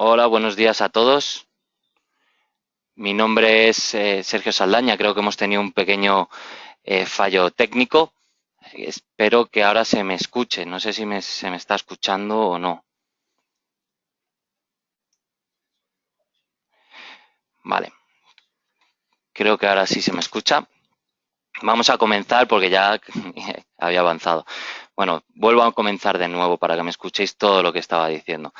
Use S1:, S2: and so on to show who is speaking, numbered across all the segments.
S1: Hola, buenos días a todos. Mi nombre es Sergio Saldaña. Creo que hemos tenido un pequeño fallo técnico. Espero que ahora se me escuche. No sé si se me está escuchando o no. Vale, creo que ahora sí se me escucha. Vamos a comenzar porque ya había avanzado. Bueno, vuelvo a comenzar de nuevo para que me escuchéis todo lo que estaba diciendo.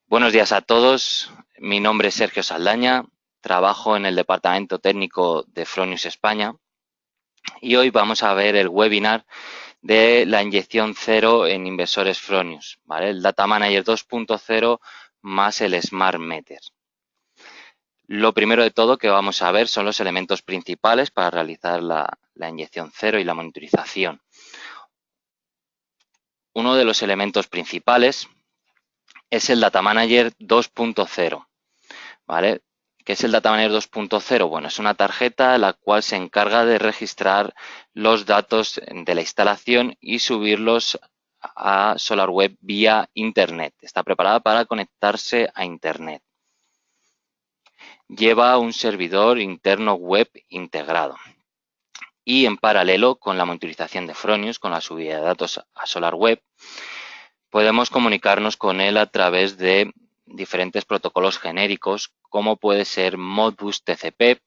S1: Buenos días a todos. Mi nombre es Sergio Saldaña. Trabajo en el Departamento Técnico de Fronius España. Y hoy vamos a ver el webinar de la inyección cero en inversores Fronius, ¿vale? El Data Manager 2.0 más el Smart Meter. Lo primero de todo que vamos a ver son los elementos principales para realizar la inyección cero y la monitorización. Uno de los elementos principales es el Data Manager 2.0, ¿vale? ¿Qué es el Data Manager 2.0? Bueno, es una tarjeta la cual se encarga de registrar los datos de la instalación y subirlos a SolarWeb vía Internet. Está preparada para conectarse a Internet. Lleva un servidor interno web integrado. Y en paralelo con la monitorización de Fronius, con la subida de datos a SolarWeb, podemos comunicarnos con él a través de diferentes protocolos genéricos, como puede ser Modbus TCP,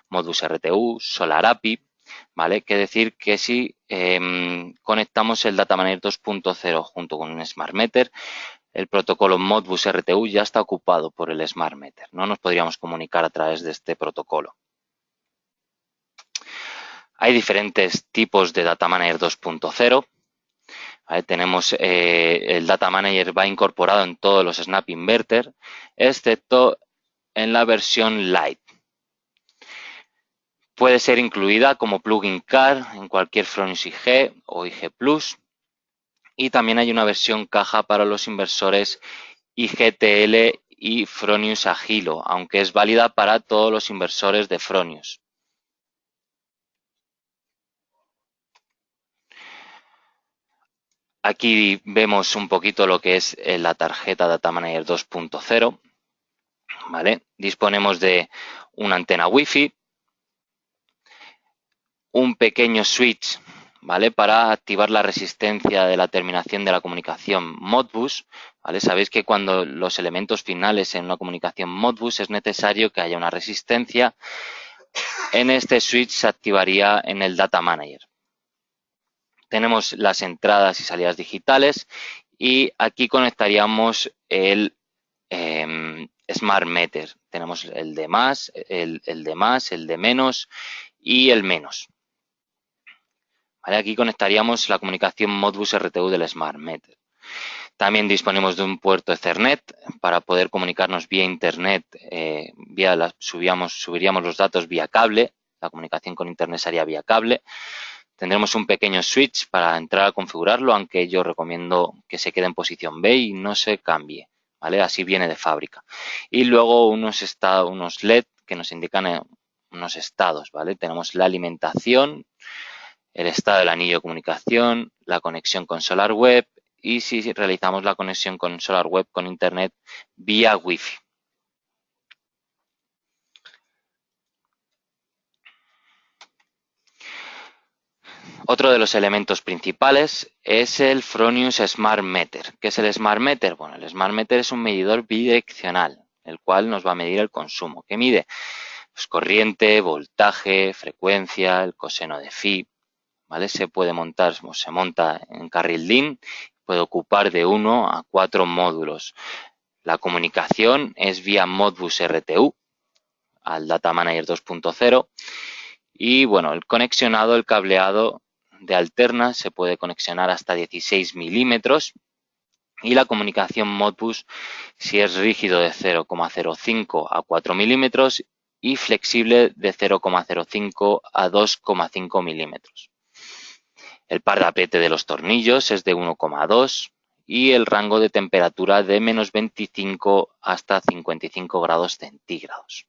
S1: Modbus RTU, SolarAPI, ¿vale? Quiere decir que si conectamos el Data Manager 2.0 junto con un Smart Meter, el protocolo Modbus RTU ya está ocupado por el Smart Meter. No nos podríamos comunicar a través de este protocolo. Hay diferentes tipos de Data Manager 2.0. ¿Vale? Tenemos el Data Manager va incorporado en todos los Snap Inverter, excepto en la versión Lite. Puede ser incluida como plugin car en cualquier Fronius IG o IG Plus. Y también hay una versión caja para los inversores IGTL y Fronius Agilo, aunque es válida para todos los inversores de Fronius. Aquí vemos un poquito lo que es la tarjeta Data Manager 2.0. ¿Vale? Disponemos de una antena Wi-Fi, un pequeño switch, ¿vale? Para activar la resistencia de la terminación de la comunicación Modbus, ¿vale? Sabéis que cuando los elementos finales en una comunicación Modbus es necesario que haya una resistencia. En este switch se activaría en el Data Manager. Tenemos las entradas y salidas digitales y aquí conectaríamos el Smart Meter. Tenemos el de más, el de más, el de menos y el menos. ¿Vale? Aquí conectaríamos la comunicación Modbus RTU del Smart Meter. También disponemos de un puerto Ethernet para poder comunicarnos vía Internet. Subiríamos los datos vía cable. La comunicación con Internet sería vía cable. Tendremos un pequeño switch para entrar a configurarlo, aunque yo recomiendo que se quede en posición B y no se cambie, ¿vale? Así viene de fábrica. Y luego unos LED que nos indican unos estados, ¿vale? Tenemos la alimentación, el estado del anillo de comunicación, la conexión con SolarWeb y si realizamos la conexión con SolarWeb con Internet vía Wi-Fi. Otro de los elementos principales es el Fronius Smart Meter. ¿Qué es el Smart Meter? Bueno, el Smart Meter es un medidor bidireccional, el cual nos va a medir el consumo. ¿Qué mide? Pues corriente, voltaje, frecuencia, el coseno de phi, ¿vale? Se puede montar, o se monta en carril DIN, puede ocupar de 1 a 4 módulos. La comunicación es vía Modbus RTU al Data Manager 2.0 y bueno, el conexionado, el cableado de alterna se puede conexionar hasta 16 milímetros y la comunicación Modbus si es rígido de 0,05 a 4 milímetros y flexible de 0,05 a 2,5 milímetros. El par de apriete de los tornillos es de 1,2 y el rango de temperatura de menos 25 hasta 55 grados centígrados.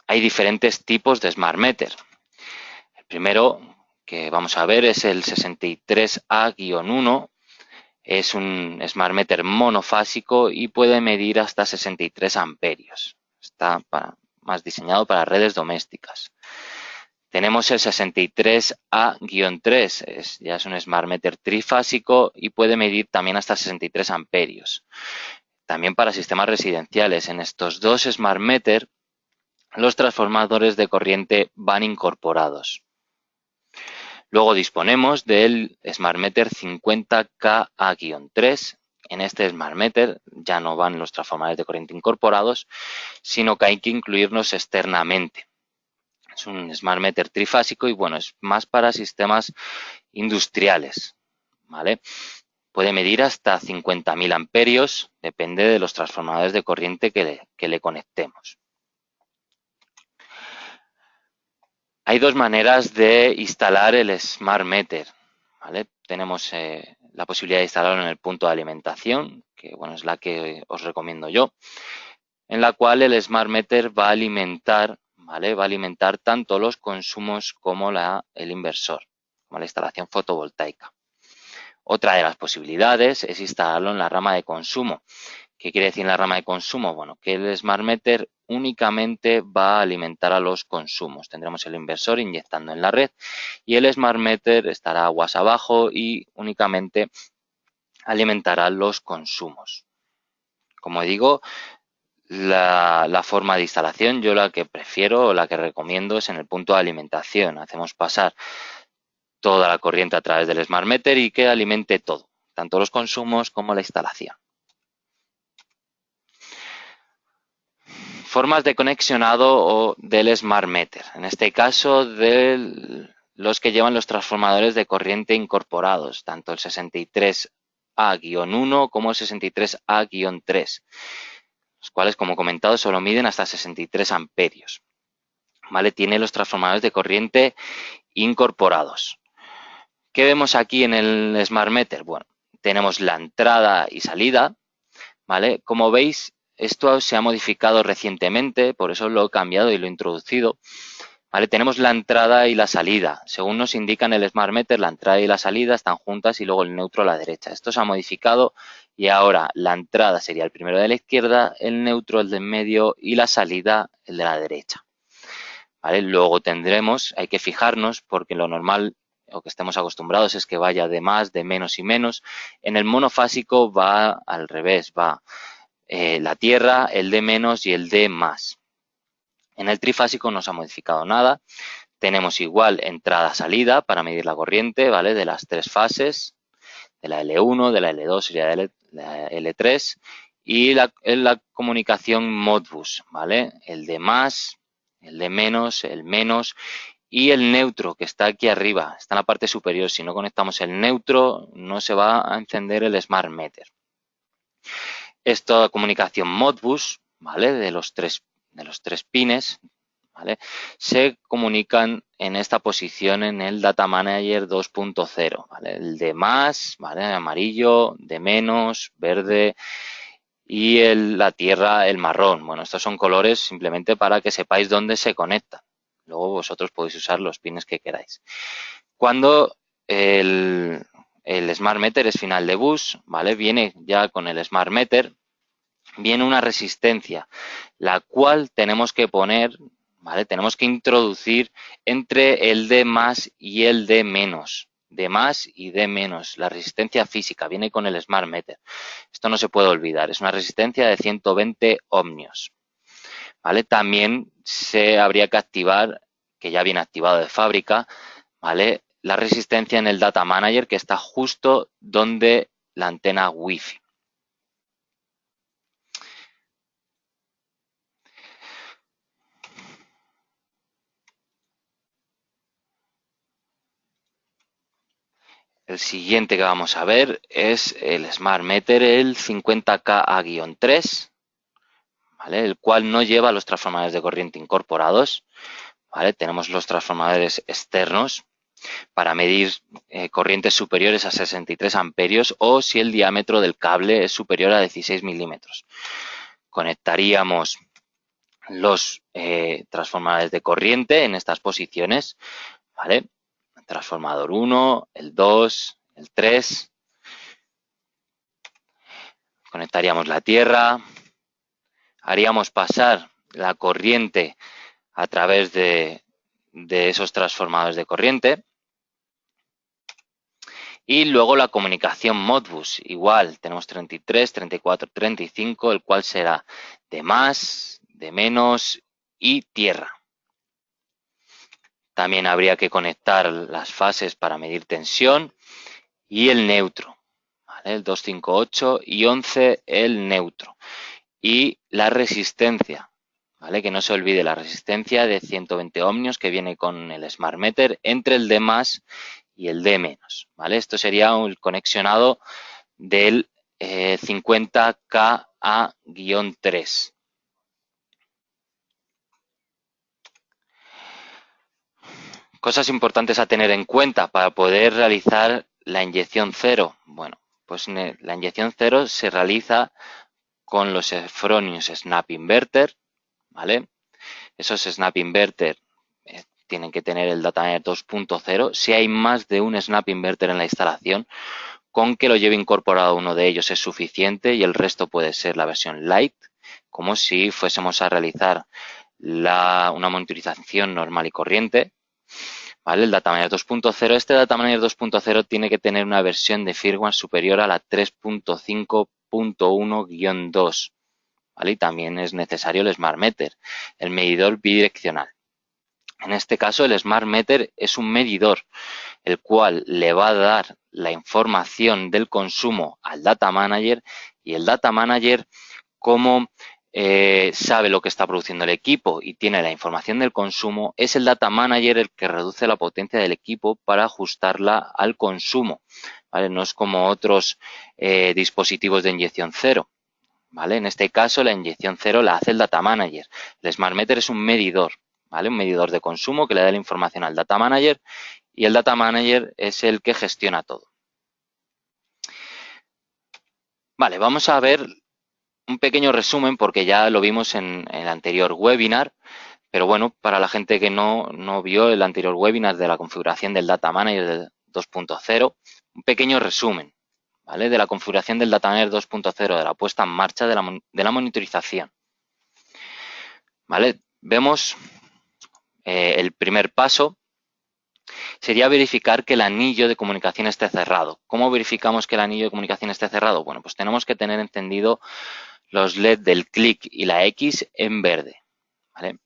S1: Hay diferentes tipos de Smart Meter. El primero que vamos a ver es el 63A-1, Es un Smart Meter monofásico y puede medir hasta 63 amperios. Está más diseñado para redes domésticas. Tenemos el 63A-3, ya es un Smart Meter trifásico y puede medir también hasta 63 amperios. También para sistemas residenciales. En estos dos Smart Meter, los transformadores de corriente van incorporados. Luego disponemos del Smart Meter 50K-3. En este Smart Meter ya no van los transformadores de corriente incorporados, sino que hay que incluirlos externamente. Es un Smart Meter trifásico y bueno, es más para sistemas industriales, ¿vale? Puede medir hasta 50.000 amperios, depende de los transformadores de corriente que le conectemos. Hay dos maneras de instalar el Smart Meter, ¿vale? Tenemos la posibilidad de instalarlo en el punto de alimentación, que bueno, es la que os recomiendo yo, en la cual el Smart Meter va a alimentar, ¿vale? Va a alimentar tanto los consumos como el inversor, como la instalación fotovoltaica. Otra de las posibilidades es instalarlo en la rama de consumo. ¿Qué quiere decir en la rama de consumo? Bueno, que el Smart Meter únicamente va a alimentar a los consumos. Tendremos el inversor inyectando en la red y el Smart Meter estará aguas abajo y únicamente alimentará los consumos. Como digo, la forma de instalación, yo la que prefiero o la que recomiendo es en el punto de alimentación. Hacemos pasar toda la corriente a través del Smart Meter y que alimente todo, tanto los consumos como la instalación. Formas de conexionado o del Smart Meter. En este caso, de los que llevan los transformadores de corriente incorporados, tanto el 63A-1 como el 63A-3. Los cuales, como comentado, solo miden hasta 63 amperios. ¿Vale? Tiene los transformadores de corriente incorporados. ¿Qué vemos aquí en el Smart Meter? Bueno, tenemos la entrada y salida, ¿vale? Como veis, esto se ha modificado recientemente, por eso lo he cambiado y lo he introducido. ¿Vale? Tenemos la entrada y la salida. Según nos indica en el Smart Meter, la entrada y la salida están juntas y luego el neutro a la derecha. Esto se ha modificado y ahora la entrada sería el primero de la izquierda, el neutro el de en medio y la salida el de la derecha. ¿Vale? Luego tendremos, hay que fijarnos porque lo normal o que estemos acostumbrados es que vaya de más, de menos y menos. En el monofásico va al revés, va la tierra, el de menos y el de más. En el trifásico no se ha modificado nada. Tenemos igual entrada-salida para medir la corriente, ¿vale? De las tres fases, de la L1, de la L2 y de la L3. Y la comunicación Modbus, ¿vale? El de más, el de menos, el menos y el neutro que está aquí arriba, está en la parte superior. Si no conectamos el neutro, no se va a encender el Smart Meter. Esta comunicación Modbus, ¿vale? De los tres pines, ¿vale? Se comunican en esta posición en el Data Manager 2.0, ¿vale? El de más, ¿vale? Amarillo, de menos, verde y la tierra, el marrón. Bueno, estos son colores simplemente para que sepáis dónde se conectan. Luego vosotros podéis usar los pines que queráis. Cuando el Smart Meter es final de bus, ¿vale? Viene ya con el Smart Meter, viene una resistencia, la cual tenemos que poner, ¿vale? Tenemos que introducir entre el de más y el de menos. De más y de menos. La resistencia física viene con el Smart Meter. Esto no se puede olvidar. Es una resistencia de 120 ohmios. ¿Vale? También se habría que activar, que ya viene activado de fábrica, ¿vale? La resistencia en el Data Manager que está justo donde la antena Wi-Fi. El siguiente que vamos a ver es el Smart Meter, el 50K-3, ¿vale? El cual no lleva los transformadores de corriente incorporados, ¿vale? Tenemos los transformadores externos para medir corrientes superiores a 63 amperios o si el diámetro del cable es superior a 16 milímetros. Conectaríamos los transformadores de corriente en estas posiciones, ¿vale? Transformador 1, el 2, el 3. Conectaríamos la tierra, haríamos pasar la corriente a través de esos transformadores de corriente. Y luego la comunicación Modbus, igual, tenemos 33, 34, 35, el cual será de más, de menos y tierra. También habría que conectar las fases para medir tensión y el neutro, ¿vale? El 258 y 11 el neutro. Y la resistencia, ¿vale? Que no se olvide la resistencia de 120 ohmios que viene con el Smart Meter entre el D más y el D menos, ¿vale? Esto sería un conexionado del 50KA-3. Cosas importantes a tener en cuenta para poder realizar la inyección cero. Bueno, pues la inyección cero se realiza con los Fronius Snap Inverter, ¿vale? Esos Snap Inverter tienen que tener el Datamer 2.0. Si hay más de un Snap Inverter en la instalación, con que lo lleve incorporado uno de ellos es suficiente y el resto puede ser la versión Lite, como si fuésemos a realizar una monitorización normal y corriente, ¿vale? El Dataminer 2.0, este Dataminer 2.0 tiene que tener una versión de firmware superior a la 3.5.1-2, ¿vale? Y también es necesario el Smart Meter, el medidor bidireccional. En este caso, el Smart Meter es un medidor, el cual le va a dar la información del consumo al Data Manager, y el Data Manager, como sabe lo que está produciendo el equipo y tiene la información del consumo, es el Data Manager el que reduce la potencia del equipo para ajustarla al consumo, ¿vale? No es como otros dispositivos de inyección cero, ¿vale? En este caso, la inyección cero la hace el Data Manager. El Smart Meter es un medidor, ¿vale? Un medidor de consumo que le da la información al Data Manager, y el Data Manager es el que gestiona todo. Vale, vamos a ver un pequeño resumen porque ya lo vimos en el anterior webinar, pero bueno, para la gente que no vio el anterior webinar de la configuración del Data Manager 2.0, un pequeño resumen, ¿vale? De la configuración del Data Manager 2.0, de la puesta en marcha de la monitorización. ¿Vale? Vemos el primer paso sería verificar que el anillo de comunicación esté cerrado. ¿Cómo verificamos que el anillo de comunicación esté cerrado? Bueno, pues tenemos que tener encendido los LED del clic y la X en verde, ¿vale?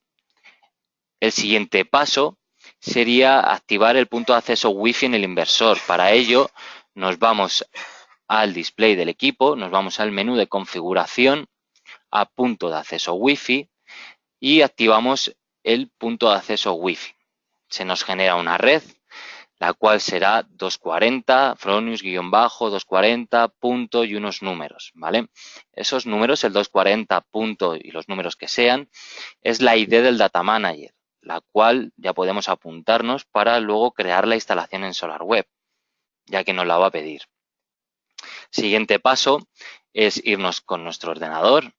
S1: El siguiente paso sería activar el punto de acceso Wi-Fi en el inversor. Para ello nos vamos al display del equipo, nos vamos al menú de configuración, a punto de acceso Wi-Fi y activamos el punto de acceso Wi-Fi. Se nos genera una red, la cual será 240, Fronius-240, punto y unos números, ¿vale? Esos números, el 240, punto y los números que sean, es la ID del Data Manager, la cual ya podemos apuntarnos para luego crear la instalación en SolarWeb, ya que nos la va a pedir. Siguiente paso es irnos con nuestro ordenador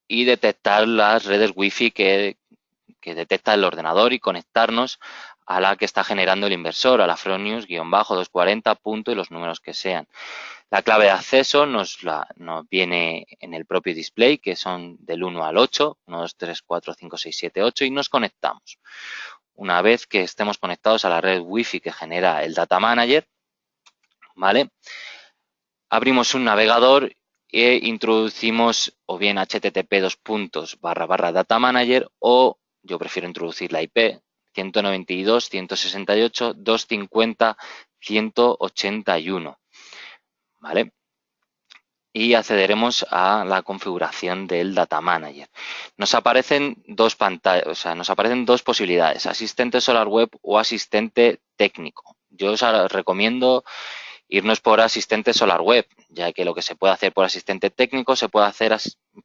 S1: y detectar las redes Wi-Fi que detecta el ordenador y conectarnos a la que está generando el inversor, a la Fronius-240, punto y los números que sean. La clave de acceso nos viene en el propio display, que son del 1 al 8, 1, 2, 3, 4, 5, 6, 7, 8, y nos conectamos. Una vez que estemos conectados a la red Wi-Fi que genera el Data Manager, ¿vale? Abrimos un navegador e introducimos o bien http://Data Manager, o yo prefiero introducir la IP 192.168.250.181, ¿vale? Y accederemos a la configuración del Data Manager. Nos aparecen dos pantallas, o sea, nos aparecen dos posibilidades: asistente SolarWeb o asistente técnico. Yo os recomiendo irnos por asistente SolarWeb, ya que lo que se puede hacer por asistente técnico se puede hacer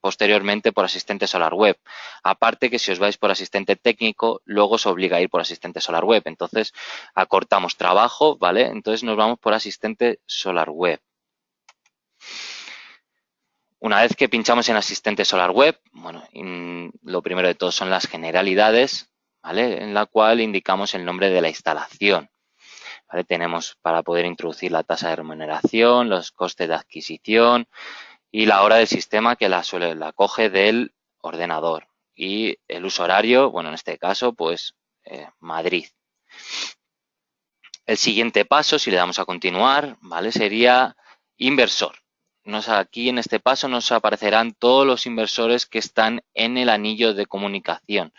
S1: posteriormente por asistente SolarWeb. Aparte que si os vais por asistente técnico, luego os obliga a ir por asistente SolarWeb. Entonces, acortamos trabajo, ¿vale? Entonces nos vamos por asistente SolarWeb. Una vez que pinchamos en asistente SolarWeb, bueno, lo primero de todo son las generalidades, ¿vale? En la cual indicamos el nombre de la instalación. ¿Vale? Tenemos para poder introducir la tasa de remuneración, los costes de adquisición y la hora del sistema que la coge del ordenador. Y el uso horario, bueno, en este caso, pues Madrid. El siguiente paso, si le damos a continuar, ¿vale? Sería inversor. Aquí en este paso nos aparecerán todos los inversores que están en el anillo de comunicación.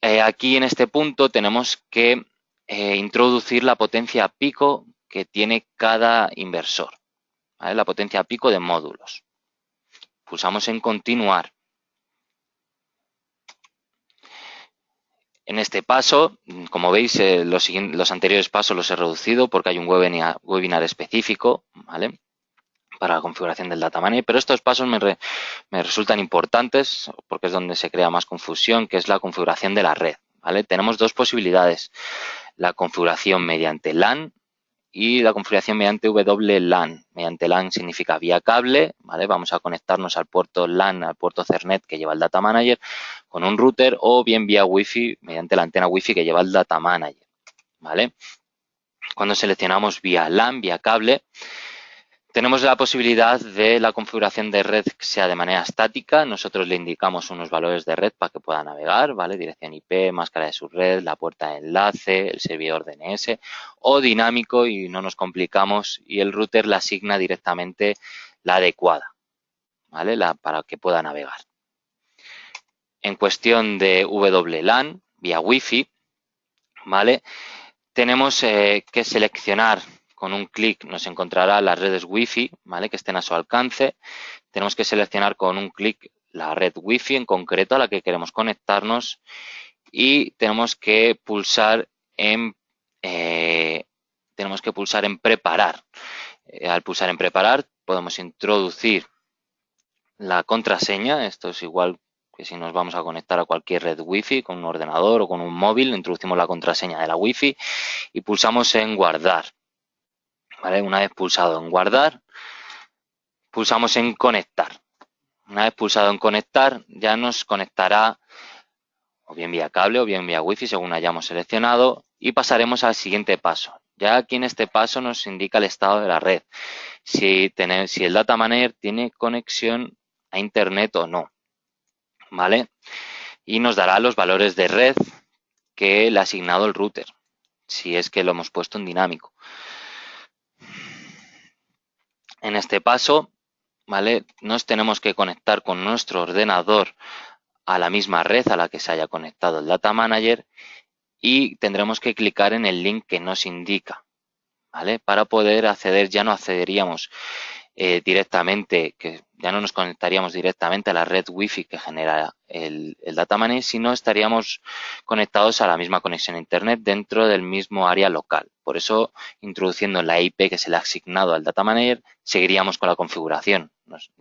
S1: Aquí en este punto tenemos que introducir la potencia pico que tiene cada inversor, ¿vale? La potencia pico de módulos. Pulsamos en continuar. En este paso, como veis, los anteriores pasos los he reducido porque hay un webinar específico, ¿vale?, para la configuración del data manager, pero estos pasos me resultan importantes porque es donde se crea más confusión, que es la configuración de la red, ¿vale? Tenemos dos posibilidades, la configuración mediante LAN y la configuración mediante WLAN. Mediante LAN significa vía cable, ¿vale? Vamos a conectarnos al puerto LAN, al puerto Ethernet que lleva el Data Manager con un router, o bien vía Wi-Fi mediante la antena Wi-Fi que lleva el Data Manager, ¿vale? Cuando seleccionamos vía LAN, vía cable, tenemos la posibilidad de la configuración de red que sea de manera estática. Nosotros le indicamos unos valores de red para que pueda navegar, ¿vale? Dirección IP, máscara de subred, la puerta de enlace, el servidor DNS, o dinámico y no nos complicamos y el router le asigna directamente la adecuada, ¿vale? Para que pueda navegar. En cuestión de WLAN, vía Wi-Fi, ¿vale?, tenemos que seleccionar. Con un clic nos encontrará las redes Wi-Fi, ¿vale?, que estén a su alcance. Tenemos que seleccionar con un clic la red Wi-Fi en concreto a la que queremos conectarnos y tenemos que pulsar en preparar. Al pulsar en preparar podemos introducir la contraseña. Esto es igual que si nos vamos a conectar a cualquier red Wi-Fi con un ordenador o con un móvil. Introducimos la contraseña de la Wi-Fi y pulsamos en guardar. ¿Vale? Una vez pulsado en guardar, pulsamos en conectar. Una vez pulsado en conectar, ya nos conectará o bien vía cable o bien vía Wi-Fi, según hayamos seleccionado, y pasaremos al siguiente paso. Ya aquí en este paso nos indica el estado de la red, si el Data Manager tiene conexión a Internet o no, ¿vale? Y nos dará los valores de red que le ha asignado el router, si es que lo hemos puesto en dinámico. En este paso, ¿vale?, nos tenemos que conectar con nuestro ordenador a la misma red a la que se haya conectado el Data Manager y tendremos que clicar en el link que nos indica, ¿vale? Para poder acceder, ya no accederíamos directamente, que ya no nos conectaríamos directamente a la red Wi-Fi que genera el Data Manager, sino estaríamos conectados a la misma conexión a Internet dentro del mismo área local. Por eso, introduciendo la IP que se le ha asignado al Data Manager, seguiríamos con la configuración. Nos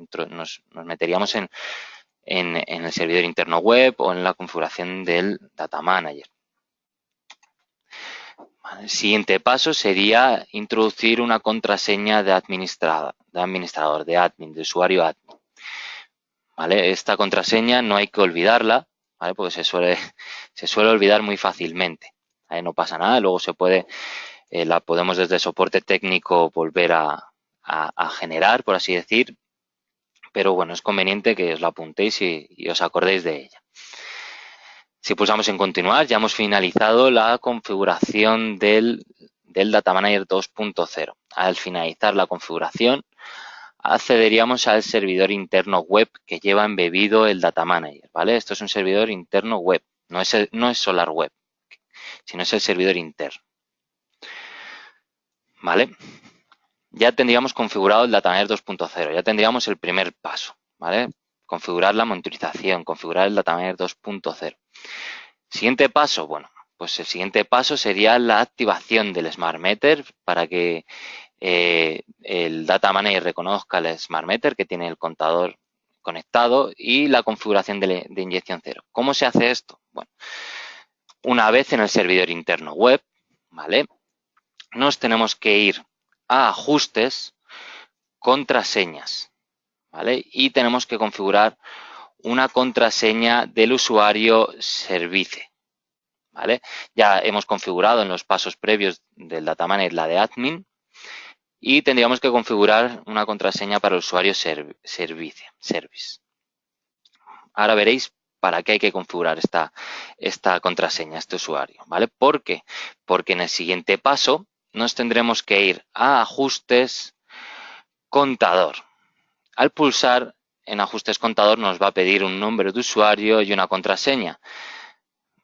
S1: meteríamos en el servidor interno web o en la configuración del Data Manager. El siguiente paso sería introducir una contraseña de administrador, de admin, de usuario admin, ¿vale? Esta contraseña no hay que olvidarla, ¿vale?, porque se suele olvidar muy fácilmente, ¿vale? No pasa nada, luego la podemos desde soporte técnico volver a generar, por así decir, pero bueno, es conveniente que os la apuntéis y os acordéis de ella. Si pulsamos en continuar, ya hemos finalizado la configuración del Data Manager 2.0. Al finalizar la configuración, accederíamos al servidor interno web que lleva embebido el Data Manager, ¿vale? Esto es un servidor interno web, no es SolarWeb, sino es el servidor interno, ¿vale? Ya tendríamos configurado el Data Manager 2.0, ya tendríamos el primer paso, ¿vale? Configurar la monitorización, configurar el Data Manager 2.0. Siguiente paso, bueno, pues el siguiente paso sería la activación del Smart Meter para que el Data Manager reconozca el Smart Meter que tiene el contador conectado y la configuración de inyección cero. ¿Cómo se hace esto? Bueno, una vez en el servidor interno web, ¿vale?, nos tenemos que ir a ajustes, contraseñas, ¿vale?, y tenemos que configurar una contraseña del usuario service, ¿vale? Ya hemos configurado en los pasos previos del Data Manager la de admin y tendríamos que configurar una contraseña para el usuario service. Ahora veréis para qué hay que configurar esta contraseña, este usuario, ¿vale? ¿Por qué? Porque en el siguiente paso nos tendremos que ir a ajustes, contador. Al pulsar en ajustes contador nos va a pedir un nombre de usuario y una contraseña.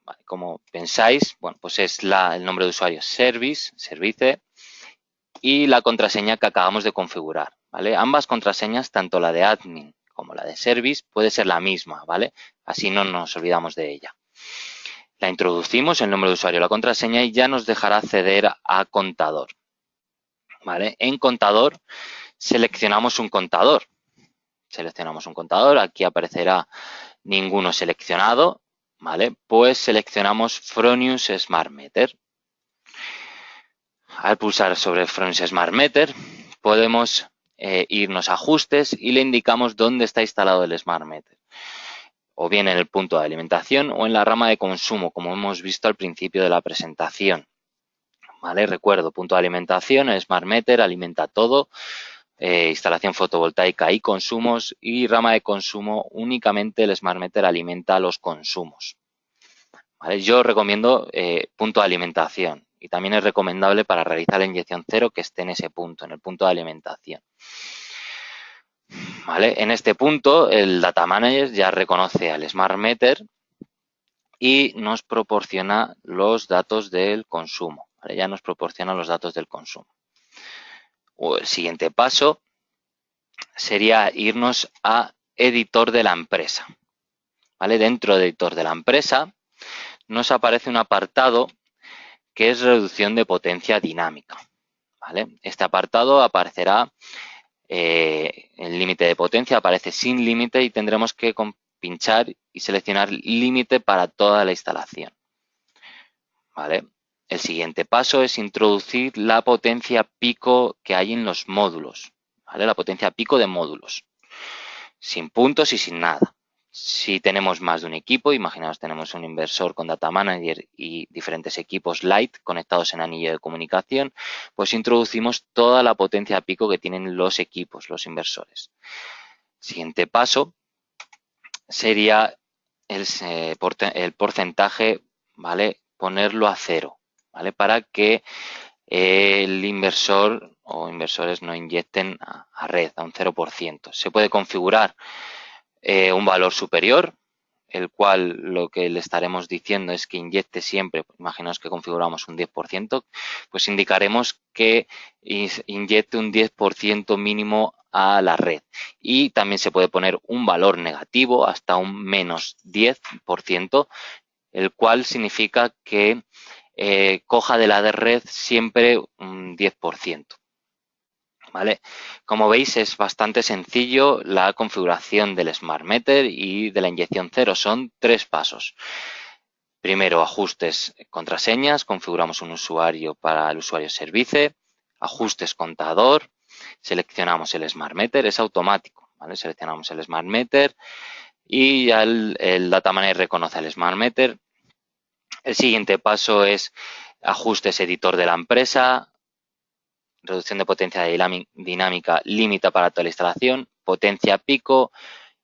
S1: Vale, como pensáis, bueno, pues es el nombre de usuario service, y la contraseña que acabamos de configurar, ¿vale? Ambas contraseñas, tanto la de admin como la de service, puede ser la misma, ¿vale? Así no nos olvidamos de ella. La introducimos, el nombre de usuario y la contraseña, y ya nos dejará acceder a contador, ¿vale? En contador seleccionamos un contador. Aquí aparecerá ninguno seleccionado, ¿vale? Pues seleccionamos Fronius Smart Meter. Al pulsar sobre Fronius Smart Meter podemos irnos a ajustes y le indicamos dónde está instalado el Smart Meter, o bien en el punto de alimentación o en la rama de consumo, como hemos visto al principio de la presentación. ¿Vale? Recuerdo, punto de alimentación, el Smart Meter alimenta todo, instalación fotovoltaica y consumos, y rama de consumo, únicamente el Smart Meter alimenta los consumos. ¿Vale? Yo recomiendo punto de alimentación, y también es recomendable para realizar la inyección cero que esté en ese punto, en el punto de alimentación. ¿Vale? En este punto el Data Manager ya reconoce al Smart Meter y nos proporciona los datos del consumo. ¿Vale? Ya nos proporciona los datos del consumo. El siguiente paso sería irnos a editor de la empresa. ¿Vale? Dentro de editor de la empresa nos aparece un apartado que es reducción de potencia dinámica. ¿Vale? Este apartado aparecerá, el límite de potencia aparece sin límite y tendremos que pinchar y seleccionar límite para toda la instalación. ¿Vale? El siguiente paso es introducir la potencia pico que hay en los módulos, ¿vale? La potencia pico de módulos, sin puntos y sin nada. Si tenemos más de un equipo, imaginaos tenemos un inversor con Data Manager y diferentes equipos Lite conectados en anillo de comunicación, pues introducimos toda la potencia pico que tienen los equipos, los inversores. Siguiente paso sería el porcentaje, ¿vale? Ponerlo a 0, ¿vale? Para que el inversor o inversores no inyecten a red, a un 0%. Se puede configurar un valor superior, el cual lo que le estaremos diciendo es que inyecte siempre, imaginaos que configuramos un 10%, pues indicaremos que inyecte un 10% mínimo a la red. Y también se puede poner un valor negativo hasta un menos 10%, el cual significa que coja de la de red siempre un 10%. ¿Vale? Como veis, es bastante sencillo la configuración del Smart Meter y de la inyección cero. Son 3 pasos. Primero, ajustes, contraseñas, configuramos un usuario para el usuario service, ajustes contador, seleccionamos el Smart Meter, es automático, ¿vale? Seleccionamos el Smart Meter y ya el Data Manager reconoce el Smart Meter. El siguiente paso es ajustes editor de la empresa, reducción de potencia dinámica, límite para toda la instalación, potencia pico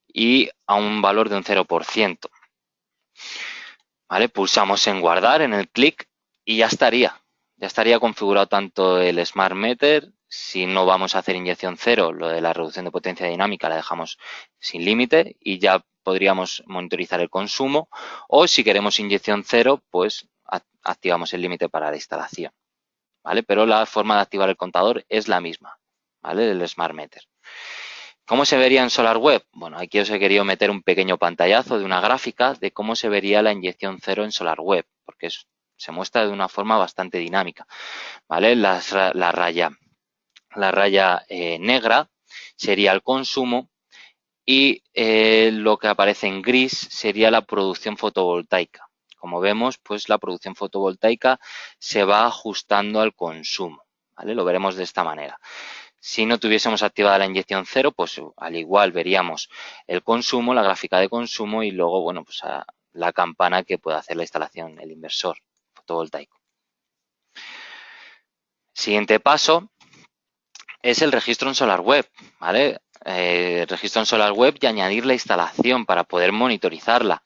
S1: y a un valor de un 0%. ¿Vale? Pulsamos en guardar en el clic y ya estaría. Ya estaría configurado tanto el Smart Meter. Si no vamos a hacer inyección cero, lo de la reducción de potencia dinámica la dejamos sin límite y ya podríamos monitorizar el consumo. O si queremos inyección cero, pues activamos el límite para la instalación. ¿Vale? Pero la forma de activar el contador es la misma, ¿vale? Del Smart Meter. ¿Cómo se vería en SolarWeb? Bueno, aquí os he querido meter un pequeño pantallazo de una gráfica de cómo se vería la inyección cero en SolarWeb, porque se muestra de una forma bastante dinámica, ¿vale? La raya negra sería el consumo y lo que aparece en gris sería la producción fotovoltaica. Como vemos, pues la producción fotovoltaica se va ajustando al consumo, ¿vale? Lo veremos de esta manera. Si no tuviésemos activada la inyección cero, pues al igual veríamos el consumo, la gráfica de consumo y luego, bueno, pues la campana que puede hacer la instalación, el inversor fotovoltaico. Siguiente paso es el registro en SolarWeb, ¿vale? El registro en SolarWeb y añadir la instalación para poder monitorizarla,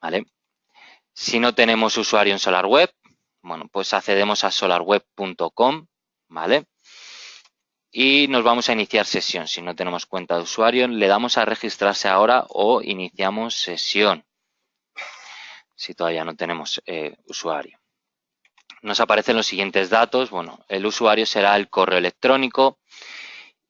S1: ¿vale? Si no tenemos usuario en SolarWeb, bueno, pues accedemos a solarweb.com, ¿vale? Y nos vamos a iniciar sesión. Si no tenemos cuenta de usuario, le damos a registrarse ahora o iniciamos sesión, si todavía no tenemos usuario. Nos aparecen los siguientes datos. Bueno, el usuario será el correo electrónico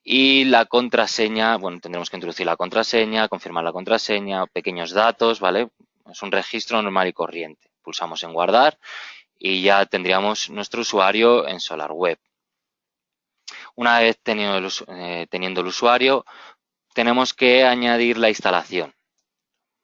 S1: y la contraseña. Bueno, tendremos que introducir la contraseña, confirmar la contraseña, pequeños datos, ¿vale? Es un registro normal y corriente. Pulsamos en guardar y ya tendríamos nuestro usuario en SolarWeb. Una vez teniendo el usuario, tenemos que añadir la instalación,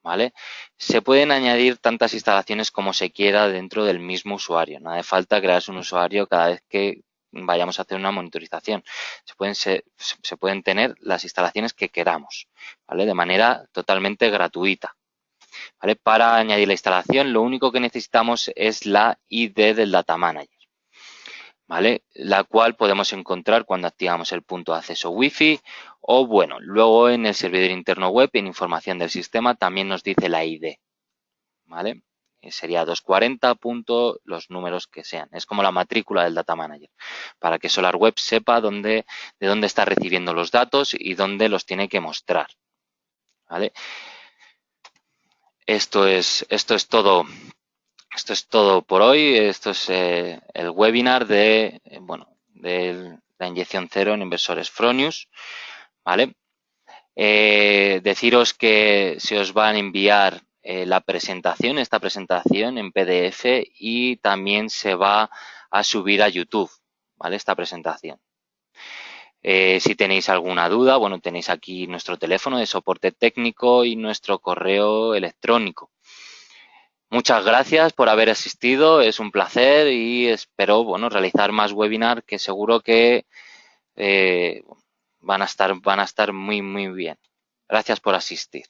S1: ¿vale? Se pueden añadir tantas instalaciones como se quiera dentro del mismo usuario. No hace falta crearse un usuario cada vez que vayamos a hacer una monitorización. Se pueden tener las instalaciones que queramos, ¿vale? De manera totalmente gratuita, ¿vale? Para añadir la instalación, lo único que necesitamos es la ID del Data Manager, ¿vale? La cual podemos encontrar cuando activamos el punto de acceso Wi-Fi o, bueno, luego en el servidor interno web, en información del sistema, también nos dice la ID, ¿vale? Sería 240 los números que sean. Es como la matrícula del Data Manager, para que SolarWeb sepa de dónde está recibiendo los datos y dónde los tiene que mostrar, ¿vale? Esto es todo. Esto es todo por hoy. Esto es el webinar de la inyección cero en inversores Fronius, ¿vale? Deciros que se os va a enviar esta presentación en PDF y también se va a subir a YouTube, ¿vale? Esta presentación. Si tenéis alguna duda, bueno, tenéis aquí nuestro teléfono de soporte técnico y nuestro correo electrónico. Muchas gracias por haber asistido, es un placer y espero, bueno, realizar más webinars que seguro que van a estar muy, muy bien. Gracias por asistir.